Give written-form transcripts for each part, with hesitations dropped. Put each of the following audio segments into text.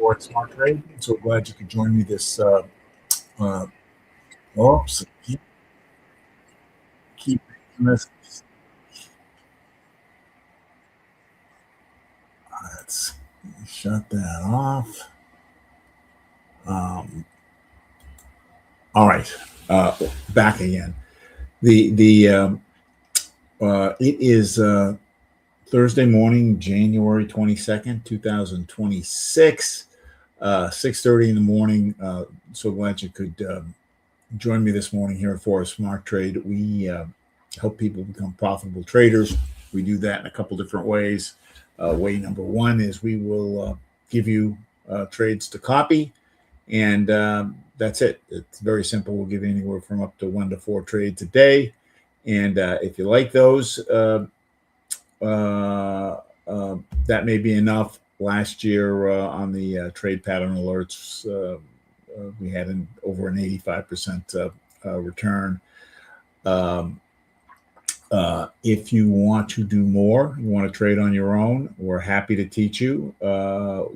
Forex Smart Trade. So glad you could join me this. Uh, keep keep this. Let's shut that off. Um, all right, back again. It is Thursday morning, January 22nd, 2026, 6:30 in the morning. So glad you could join me this morning here at Forex Smart Trade. We help people become profitable traders. We do that in a couple different ways. Way number one is we will give you trades to copy, and that's it. It's very simple. We'll give you anywhere from up to 1 to 4 trades a day. And if you like those, that may be enough. Last year on the trade pattern alerts, we had over an 85% return. If you want to do more, you want to trade on your own, we're happy to teach you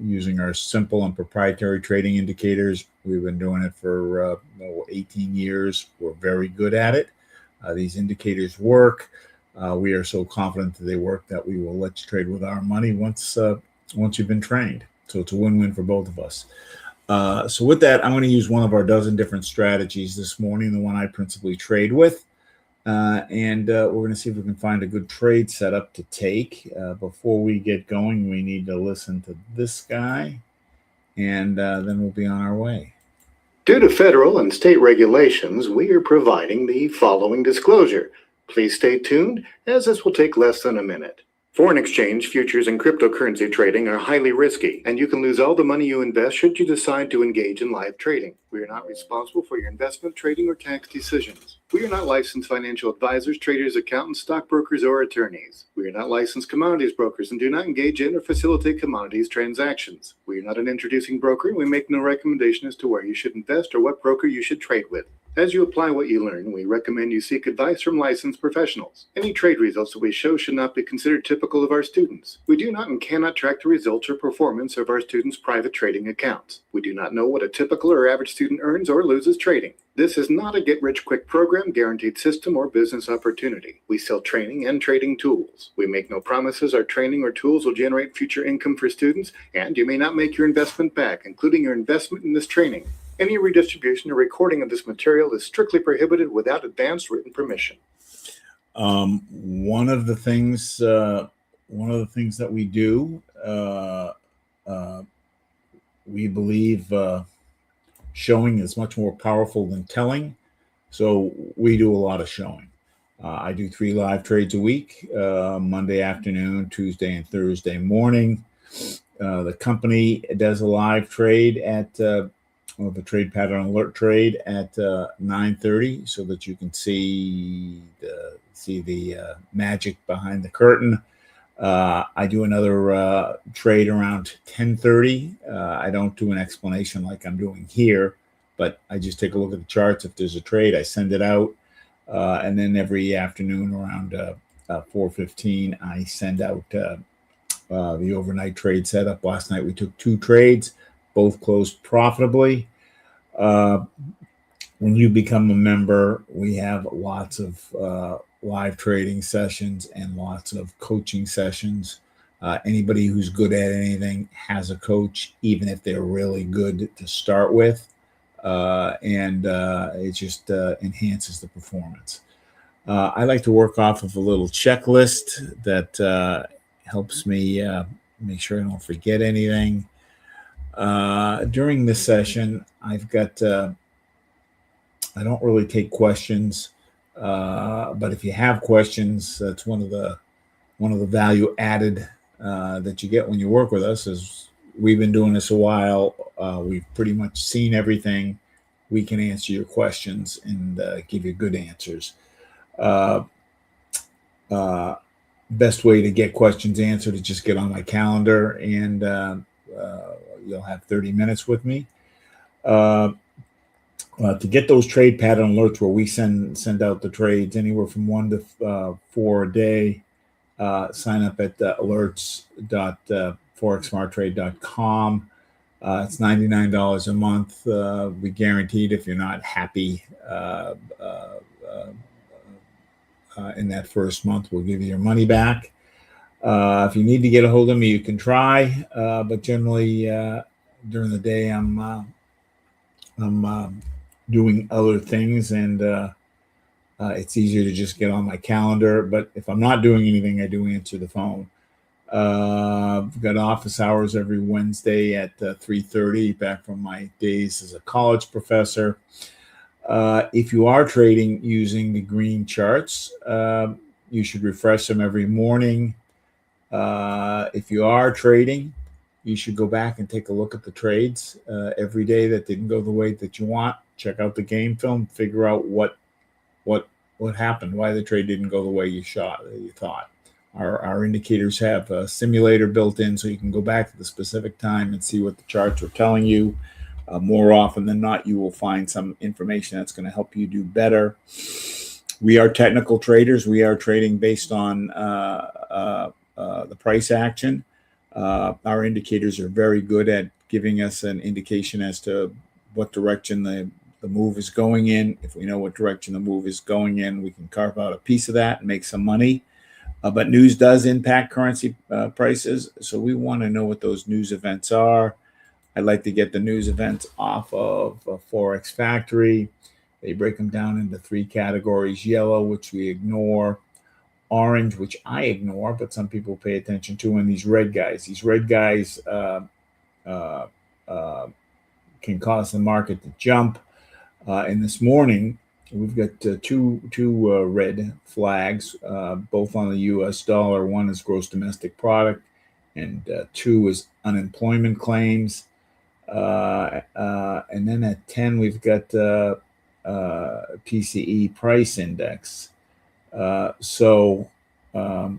using our simple and proprietary trading indicators. We've been doing it for 18 years. We're very good at it. These indicators work. We are so confident that they work that we will let you trade with our money once you've been trained. So it's a win-win for both of us. So with that, I'm going to use one of our dozen different strategies this morning, the one I principally trade with. And we're going to see if we can find a good trade setup to take. Before we get going, we need to listen to this guy, and then we'll be on our way. Due to federal and state regulations, we are providing the following disclosure. Please stay tuned, as this will take less than a minute. Foreign exchange, futures, and cryptocurrency trading are highly risky, and you can lose all the money you invest should you decide to engage in live trading. We are not responsible for your investment, trading, or tax decisions. We are not licensed financial advisors, traders, accountants, stockbrokers, or attorneys. We are not licensed commodities brokers and do not engage in or facilitate commodities transactions. We are not an introducing broker, and we make no recommendation as to where you should invest or what broker you should trade with. As you apply what you learn, we recommend you seek advice from licensed professionals. Any trade results that we show should not be considered typical of our students. We do not and cannot track the results or performance of our students' private trading accounts. We do not know what a typical or average student earns or loses trading. This is not a get-rich-quick program, guaranteed system, or business opportunity. We sell training and trading tools. We make no promises our training or tools will generate future income for students, and you may not make your investment back, including your investment in this training. Any redistribution or recording of this material is strictly prohibited without advance written permission. One of the things that we do, we believe showing is much more powerful than telling. So we do a lot of showing. I do 3 live trades a week, Monday afternoon, Tuesday, and Thursday morning. The company does a live trade at the trade pattern alert trade at 9:30, so that you can see the magic behind the curtain. I do another trade around 10:30. I don't do an explanation like I'm doing here, but I just take a look at the charts. If there's a trade, I send it out, and then every afternoon around 4:15, I send out the overnight trade setup. Last night we took 2 trades. Both closed profitably. When you become a member, we have lots of live trading sessions and lots of coaching sessions. Anybody who's good at anything has a coach, even if they're really good to start with, and it just enhances the performance. I like to work off of a little checklist that helps me make sure I don't forget anything. During this session, I've got, I don't really take questions, but if you have questions, that's one of the value added that you get when you work with us. Is we've been doing this a while. We've pretty much seen everything. We can answer your questions and give you good answers. Best way to get questions answered is just get on my calendar, and you'll have 30 minutes with me. To get those trade pattern alerts where we send out the trades anywhere from 1 to 4 a day, sign up at alerts.forexsmarttrade.com. It's $99 a month. We guaranteed if you're not happy in that first month, we'll give you your money back. If you need to get a hold of me, you can try. But generally, during the day, I'm doing other things, and it's easier to just get on my calendar. But if I'm not doing anything, I do answer the phone. I've got office hours every Wednesday at 3:30, back from my days as a college professor. If you are trading using the green charts, you should refresh them every morning. If you are trading, you should go back and take a look at the trades every day that didn't go the way that you want. Check out the game film, figure out what happened, why the trade didn't go the way you thought. Our indicators have a simulator built in, so you can go back to the specific time and see what the charts are telling you. More often than not, you will find some information that's going to help you do better. We are technical traders. We are trading based on the price action. Our indicators are very good at giving us an indication as to what direction the move is going in. If we know what direction the move is going in, we can carve out a piece of that and make some money. But news does impact currency prices, so we want to know what those news events are. I like to get the news events off of Forex Factory. They break them down into three categories: yellow, which we ignore; orange, which I ignore, but some people pay attention to; and these red guys. These red guys can cause the market to jump. And this morning, we've got two red flags, both on the U.S. dollar. One is gross domestic product, and two is unemployment claims. And then at 10, we've got PCE price index. So we're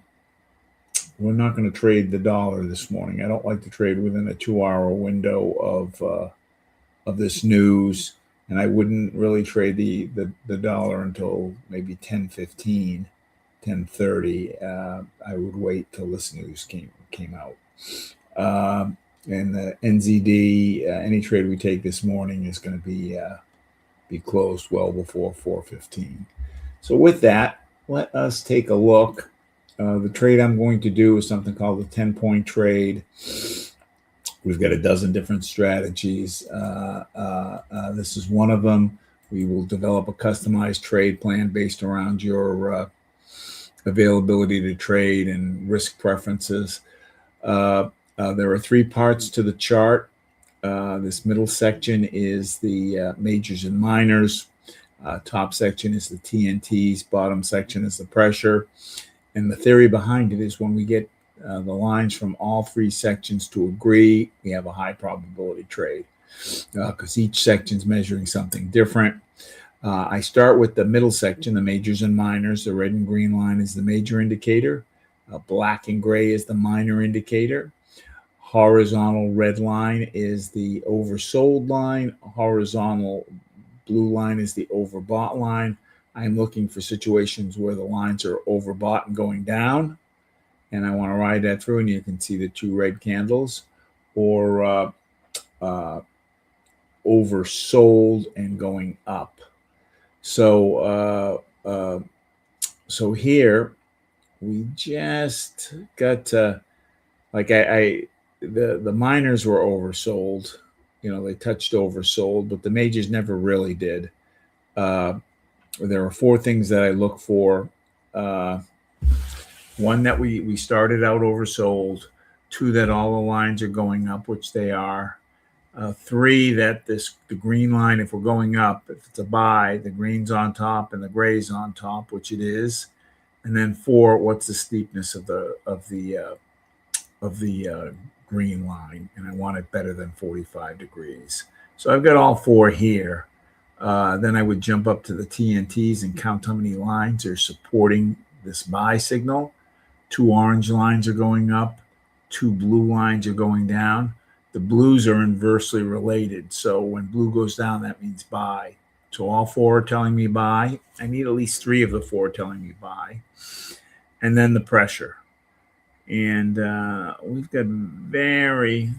not going to trade the dollar this morning. I don't like to trade within a 2-hour window of this news, and I wouldn't really trade the dollar until maybe 10:15, 10:30. I would wait till this news came out. And the NZD, any trade we take this morning is going to be closed well before 4:15. So with that, let us take a look. The trade I'm going to do is something called the 10-point trade. We've got a dozen different strategies. This is one of them. We will develop a customized trade plan based around your availability to trade and risk preferences. There are three parts to the chart. This middle section is the majors and minors. Top section is the TNTs. Bottom section is the pressure. And the theory behind it is when we get the lines from all three sections to agree, we have a high probability trade because each section is measuring something different. I start with the middle section, the majors and minors. The red and green line is the major indicator. Black and gray is the minor indicator. Horizontal red line is the oversold line. Horizontal blue line is the overbought line. I'm looking for situations where the lines are overbought and going down, and I want to ride that through, and you can see the two red candles, or oversold and going up. So so here we just got to, like the minors were oversold. They touched oversold, but the majors never really did. There are four things that I look for. One, that we started out oversold. Two, that all the lines are going up, which they are. Three, that the green line, if we're going up, if it's a buy, the green's on top and the gray's on top, which it is. And then four, what's the steepness of the green line, and I want it better than 45 degrees. So I've got all four here. Then I would jump up to the TNTs and count how many lines are supporting this buy signal. Two orange lines are going up. Two blue lines are going down. The blues are inversely related. So when blue goes down, that means buy. So all four are telling me buy. I need at least three of the four telling me buy. And then the pressure. And we've got very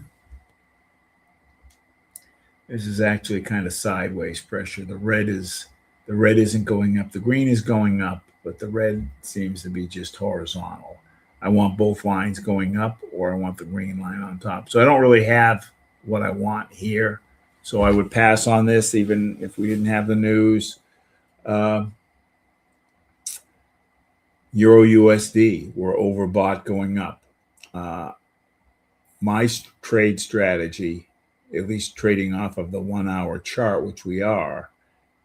This is actually kind of sideways pressure. The red isn't going up. The green is going up, but the red seems to be just horizontal. I want both lines going up, or I want the green line on top. So I don't really have what I want here. So I would pass on this, even if we didn't have the news. Euro USD, we're overbought going up. My trade strategy, at least trading off of the 1 hour chart, which we are,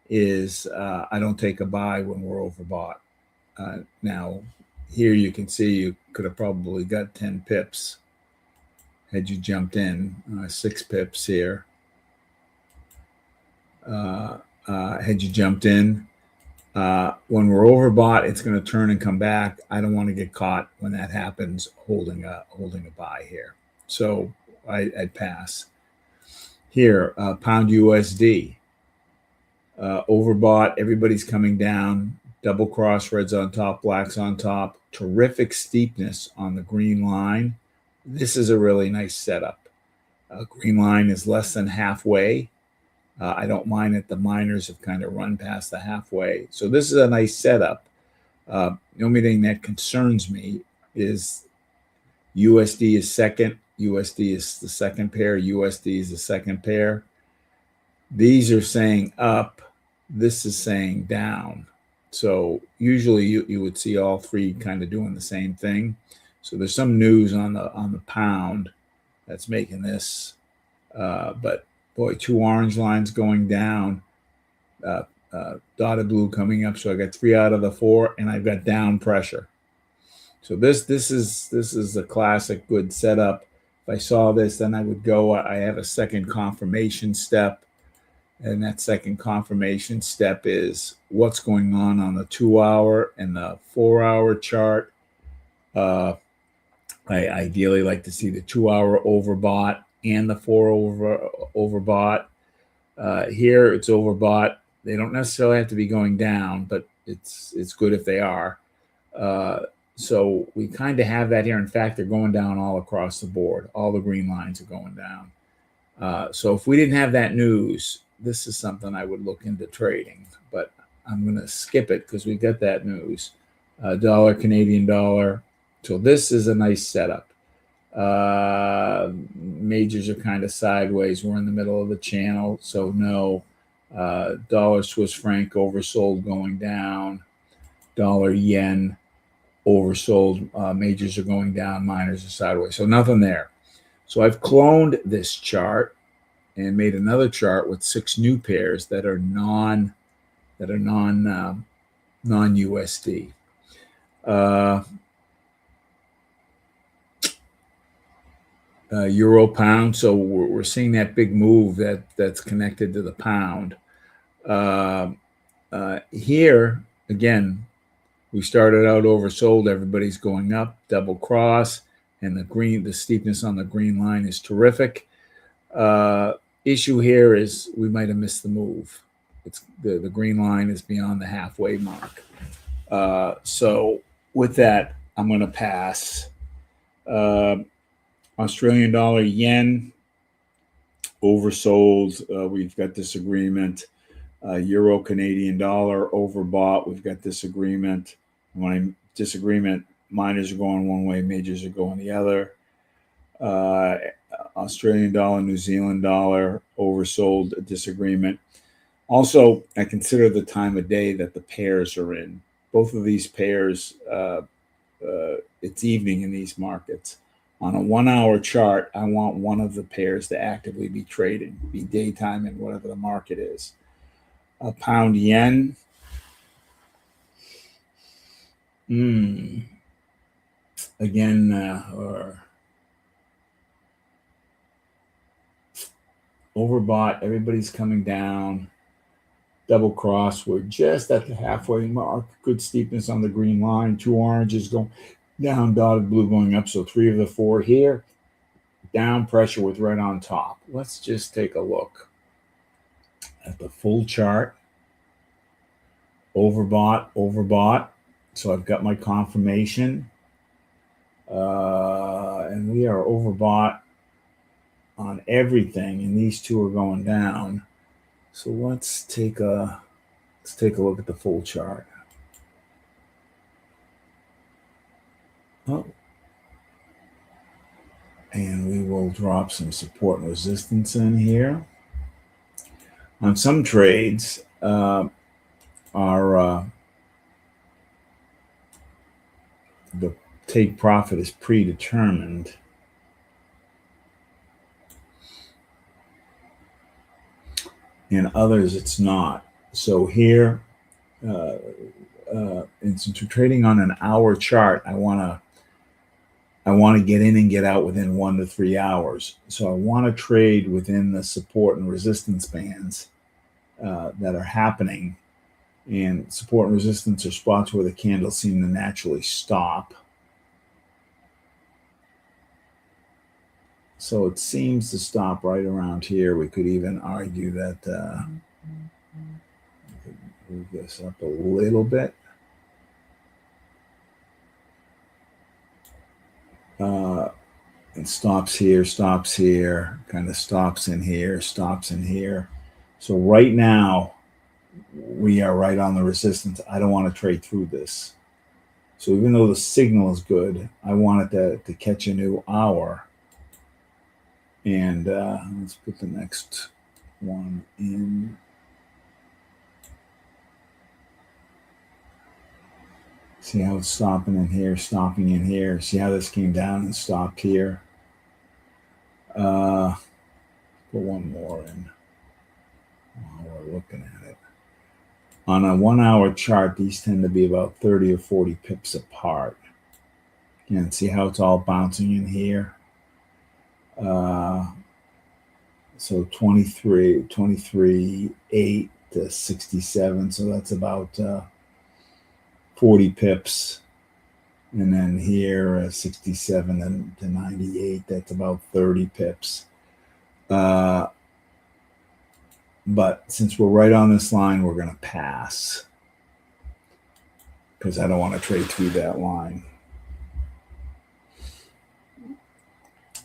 is I don't take a buy when we're overbought. Now, here you can see you could have probably got 10 pips had you jumped in, 6 pips here. Had you jumped in, when we're overbought, it's going to turn and come back. I don't want to get caught when that happens holding a buy here. So I'd pass. Here, pound USD. Overbought, everybody's coming down. Double cross, reds on top, blacks on top. Terrific steepness on the green line. This is a really nice setup. Green line is less than halfway. I don't mind that the miners have kind of run past the halfway. So this is a nice setup. The only thing that concerns me is USD is second. USD is the second pair. USD is the second pair. These are saying up. This is saying down. So usually you would see all three kind of doing the same thing. So there's some news on the pound that's making this. But boy, 2 orange lines going down, dotted blue coming up. So I got 3 out of the 4, and I've got down pressure. So this is a classic good setup. If I saw this, then I would go. I have a second confirmation step, and that second confirmation step is what's going on the 2 hour and the 4 hour chart. I ideally like to see the 2 hour overbought and the 4 overbought. Here it's overbought. They don't necessarily have to be going down, but it's good if they are. So we kind of have that here. In fact, they're going down all across the board. All the green lines are going down. So if we didn't have that news, this is something I would look into trading. But I'm going to skip it because we got that news. Dollar, Canadian dollar. So this is a nice setup. Majors are kind of sideways. We're in the middle of the channel, so no. Dollar, Swiss franc oversold going down. Dollar, yen oversold. Majors are going down. Minors are sideways. So nothing there. So I've cloned this chart and made another chart with 6 new pairs that are non USD. Euro pound. So we're seeing that big move that's connected to the pound. Here again, we started out oversold. Everybody's going up, double cross, and the steepness on the green line is terrific. Issue here is we might have missed the move. It's the green line is beyond the halfway mark. So with that, I'm going to pass. Australian dollar, yen oversold. We've got disagreement. Euro, Canadian dollar overbought. We've got disagreement. Disagreement, minors are going one way, majors are going the other. Australian dollar, New Zealand dollar oversold, disagreement. Also, I consider the time of day that the pairs are in. Both of these pairs, it's evening in these markets. On a 1 hour chart, I want one of the pairs to actively be trading, be daytime in whatever the market is. Pound yen. Again, overbought. Everybody's coming down. Double cross. We're just at the halfway mark. Good steepness on the green line. 2 oranges going down, dotted blue going up. So 3 of the 4 here. Down pressure with red on top. Let's just take a look at the full chart. Overbought. So I've got my confirmation. And we are overbought on everything, and these two are going down. So let's take a look at the full chart. Oh. And we will drop some support and resistance in here. On some trades, the take profit is predetermined. In others, it's not. So here, since we're trading on an hour chart, I want to get in and get out within 1 to 3 hours. So I want to trade within the support and resistance bands that are happening. And support and resistance are spots where the candles seem to naturally stop. So it seems to stop right around here. We could even argue that we could move this up a little bit. It stops here, kind of stops in here, stops in here. So right now, we are right on the resistance. I don't want to trade through this. So even though the signal is good, I want it to catch a new hour. And let's put the next one in. See how it's stopping in here, stopping in here. See how this came down and stopped here. Put one more in while we're looking at it. On a 1 hour chart, these tend to be about 30 or 40 pips apart. Again, see how it's all bouncing in here? So 23.8 to 67. So that's about 40 pips. And then here, 67 to 98, that's about 30 pips. But since we're right on this line, we're going to pass because I don't want to trade through that line.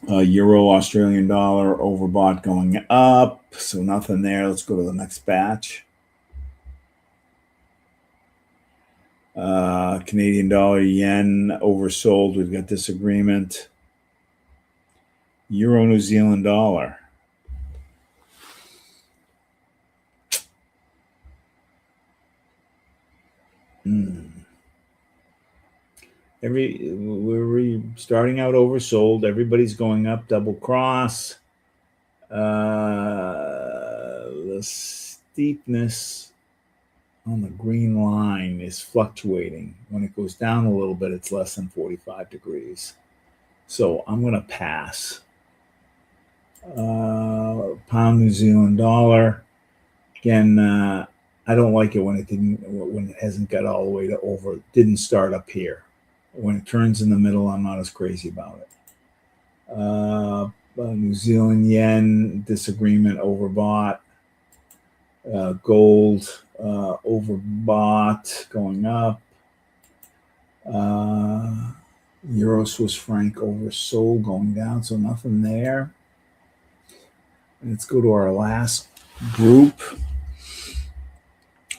Euro, Australian dollar, overbought going up. So nothing there. Let's go to the next batch. Canadian dollar, yen, oversold. We've got disagreement. Euro, New Zealand dollar. We're starting out oversold. Everybody's going up, double cross. The steepness on the green line is fluctuating. When it goes down a little bit, it's less than 45 degrees. So I'm going to pass. Pound New Zealand dollar. Again, I don't like it when it hasn't got all the way to over. It didn't start up here. When it turns in the middle, I'm not as crazy about it. New Zealand yen, disagreement, overbought. Gold, overbought, going up. Euro, Swiss franc, oversold, going down, so nothing there. Let's go to our last group.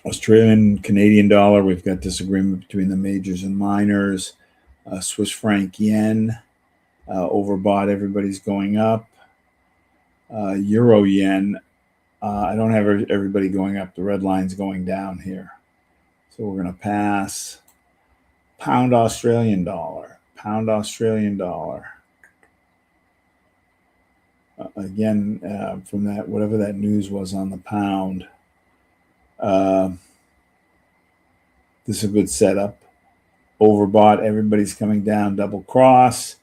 Australian, Canadian dollar, we've got disagreement between the majors and minors. Swiss franc, yen, overbought, everybody's going up. Euro, yen, I don't have everybody going up. The red line's going down here. So we're going to pass. Pound, Australian dollar. Pound, Australian dollar. Again, from that, whatever that news was on the pound, this is a good setup. Overbought, everybody's coming down, double cross.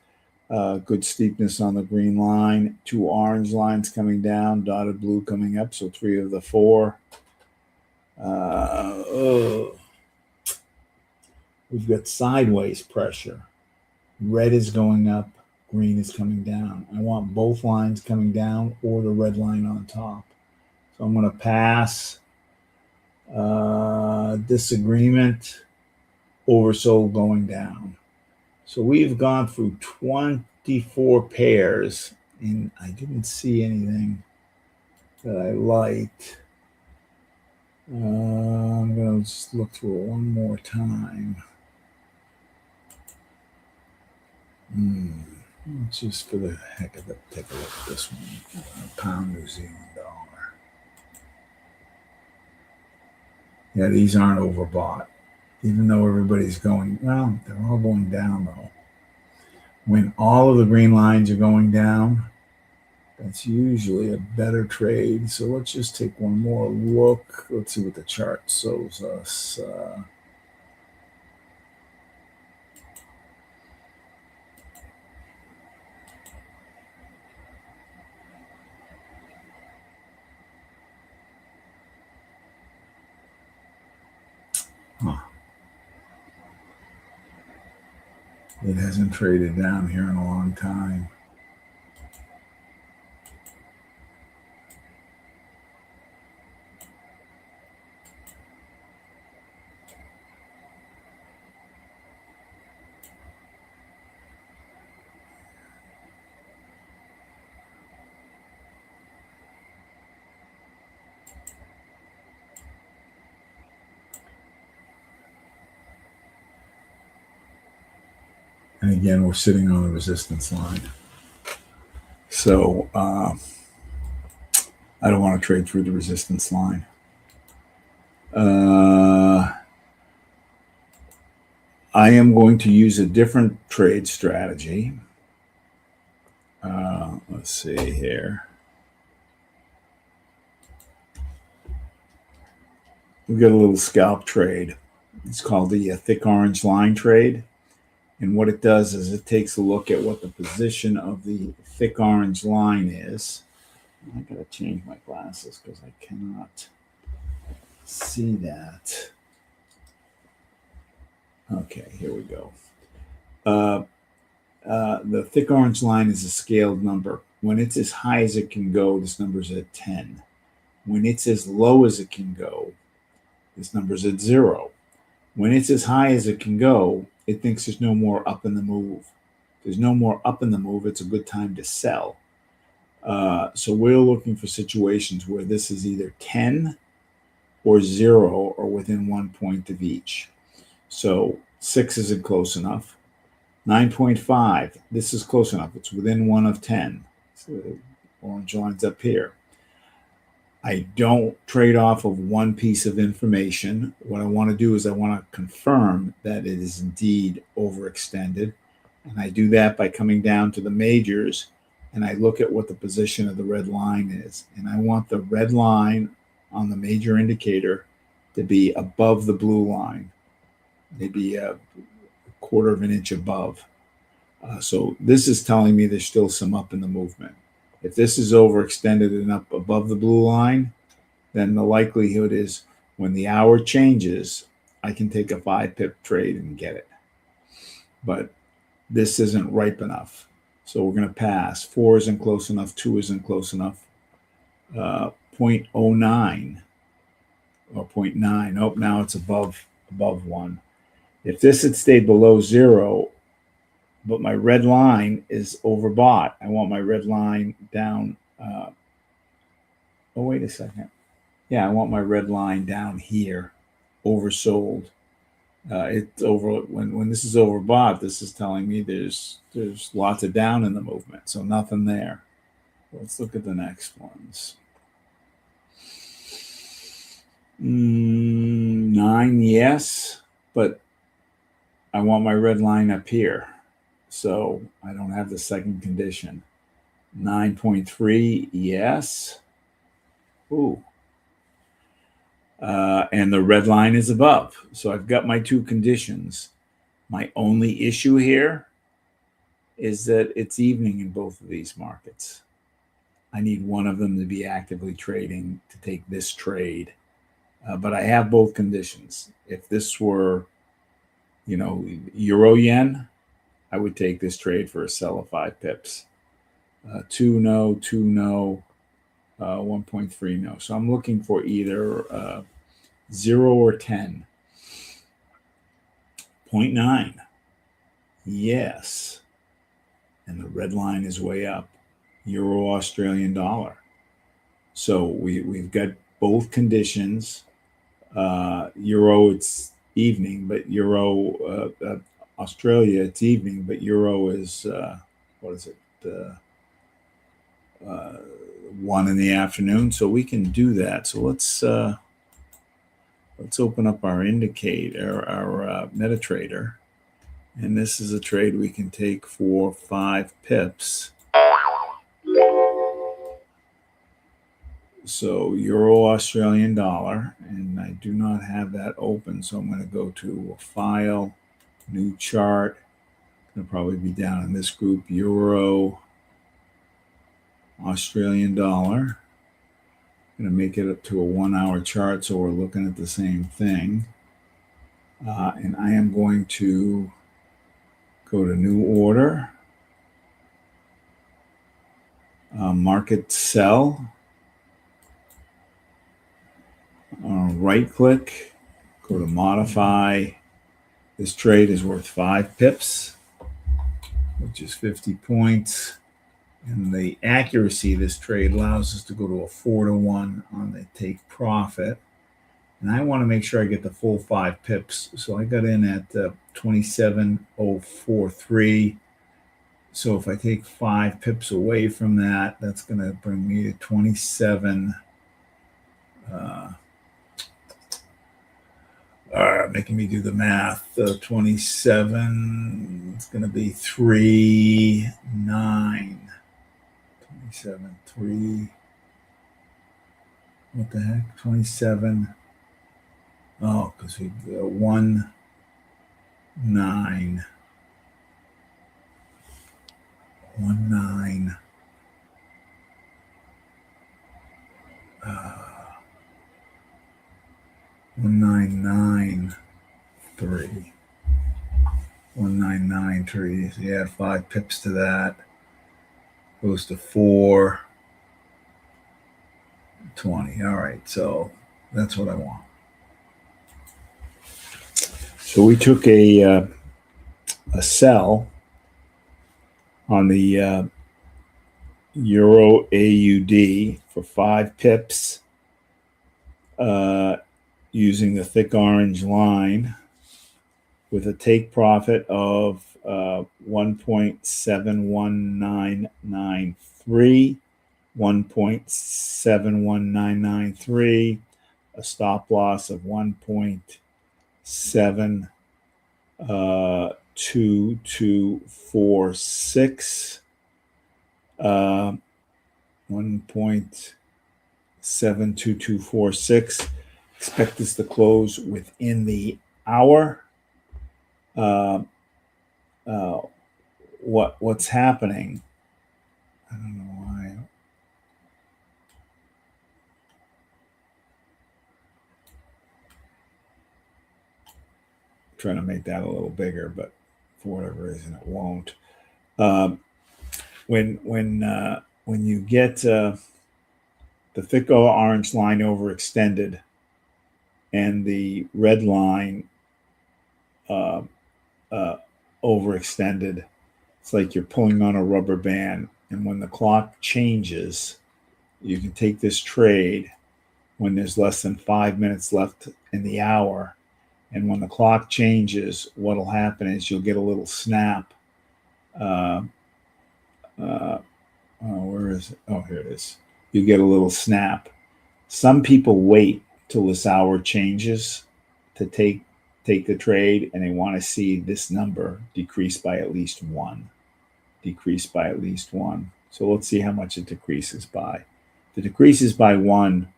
Good steepness on the green line. 2 orange lines coming down, dotted blue coming up, so 3 of the 4. We've got sideways pressure. Red is going up, green is coming down. I want both lines coming down or the red line on top. So I'm going to pass. Disagreement, oversold, going down. So we've gone through 24 pairs and I didn't see anything that I liked. I'm going to just look through it one more time. Just for the heck of it, take a look at this one. Pound New Zealand dollar. Yeah, these aren't overbought. Even though everybody's going, well, they're all going down though. When all of the green lines are going down, that's usually a better trade. So let's just take one more look. Let's see what the chart shows us. It hasn't traded down here in a long time. And again, we're sitting on the resistance line. So I don't want to trade through the resistance line. I am going to use a different trade strategy. Let's see here. We've got a little scalp trade. It's called the thick orange line trade. And what it does is it takes a look at what the position of the thick orange line is. I gotta change my glasses because I cannot see that. Okay, here we go. The thick orange line is a scaled number. When it's as high as it can go, this number's at 10. When it's as low as it can go, this number's at 0. When it's as high as it can go, it thinks there's no more up in the move. If there's no more up in the move, it's a good time to sell. So we're looking for situations where this is either 10 or 0 or within 1 point of each. So 6 isn't close enough. 9.5, this is close enough. It's within 1 of 10. So the orange line's up here. I don't trade off of one piece of information. What I want to do is I want to confirm that it is indeed overextended. And I do that by coming down to the majors and I look at what the position of the red line is. And I want the red line on the major indicator to be above the blue line, maybe a quarter of an inch above. So this is telling me there's still some up in the movement. If this is overextended and up above the blue line, then the likelihood is when the hour changes, I can take a 5 pip trade and get it. But this isn't ripe enough. So we're going to pass. 4 isn't close enough. 2 isn't close enough. 0.09 or 0.9. Oh, now it's above 1. If this had stayed below 0, but my red line is overbought, I want my red line down. Oh, wait a second. Yeah, I want my red line down here, oversold. It's over when this is overbought. This is telling me there's lots of down in the movement, so nothing there. Let's look at the next ones. 9, yes, but I want my red line up here, so I don't have the second condition. 9.3, yes. Ooh. And the red line is above. So I've got my 2 conditions. My only issue here is that it's evening in both of these markets. I need one of them to be actively trading to take this trade. But I have both conditions. If this were, euro yen, I would take this trade for a sell of 5 pips. 2 no, 2 no, 1.3 no. So I'm looking for either 0 or 10. 0.9. Yes. And the red line is way up. euro Australian dollar. So we've got both conditions. Euro, it's evening, but euro Australia, it's evening, but euro is what is it? Uh, 1 in the afternoon. So we can do that. So let's open up our indicator, our MetaTrader, and this is a trade we can take for 5 pips. So euro Australian dollar, and I do not have that open, so I'm going to go to File, New Chart. It'll probably be down in this group, euro Australian dollar. I'm going to make it up to a 1-hour chart, so we're looking at the same thing. And I am going to go to New Order, Market Sell, right click, go to Modify. This trade is worth 5 pips, which is 50 points. And the accuracy of this trade allows us to go to a 4-to-1 on the take profit. And I want to make sure I get the full 5 pips. So I got in at 27.043. So if I take 5 pips away from that, that's going to bring me to 27. Making me do the math. 27, it's going to be 3.9. 27.3. What the heck? 27. Oh, because we 1.9. 1.9. 1993. 1993. So you add 5 pips to that. Goes to 4.20. All right, so that's what I want. So we took a sell on the Euro AUD for 5 pips using the thick orange line with a take profit of 1.71993, 1.71993, a stop loss of 1.72246, 1.72246. Expect this to close within the hour. What's happening? I don't know why. I'm trying to make that a little bigger, but for whatever reason, it won't. When you get the thick orange line overextended and the red line overextended, it's like you're pulling on a rubber band. And when the clock changes, you can take this trade when there's less than 5 minutes left in the hour. And when the clock changes, what'll happen is you'll get a little snap. Where is it? Oh, here it is. You get a little snap. Some people wait till this hour changes to take the trade, and they want to see this number decrease by at least 1. Decrease by at least 1. So let's see how much it decreases by. If it decreases by 1,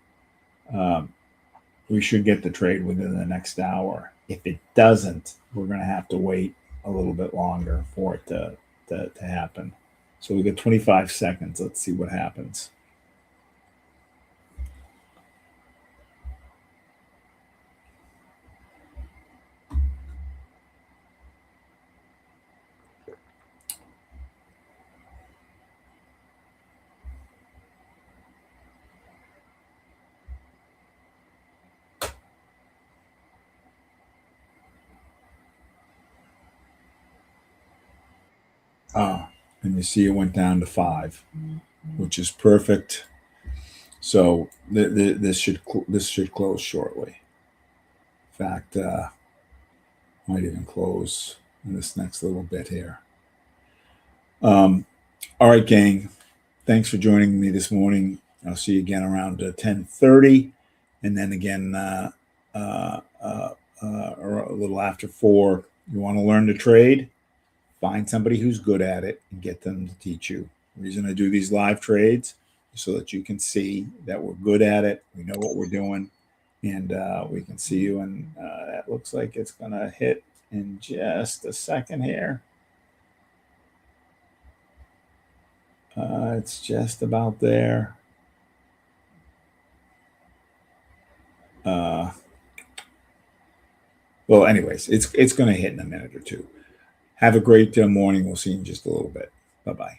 we should get the trade within the next hour. If it doesn't, we're going to have to wait a little bit longer for it to happen. So we get 25 seconds. Let's see what happens. And you see it went down to 5. which is perfect. So this should close shortly. In fact, might even close in this next little bit here. All right, gang. Thanks for joining me this morning. I'll see you again around 10:30, and then again or a little after 4. You want to learn to trade? Find somebody who's good at it and get them to teach you. The reason I do these live trades is so that you can see that we're good at it. We know what we're doing, and we can see you. And that looks like it's going to hit in just a second here. It's just about there. Well, anyways, it's going to hit in a minute or two. Have a great morning. We'll see you in just a little bit. Bye-bye.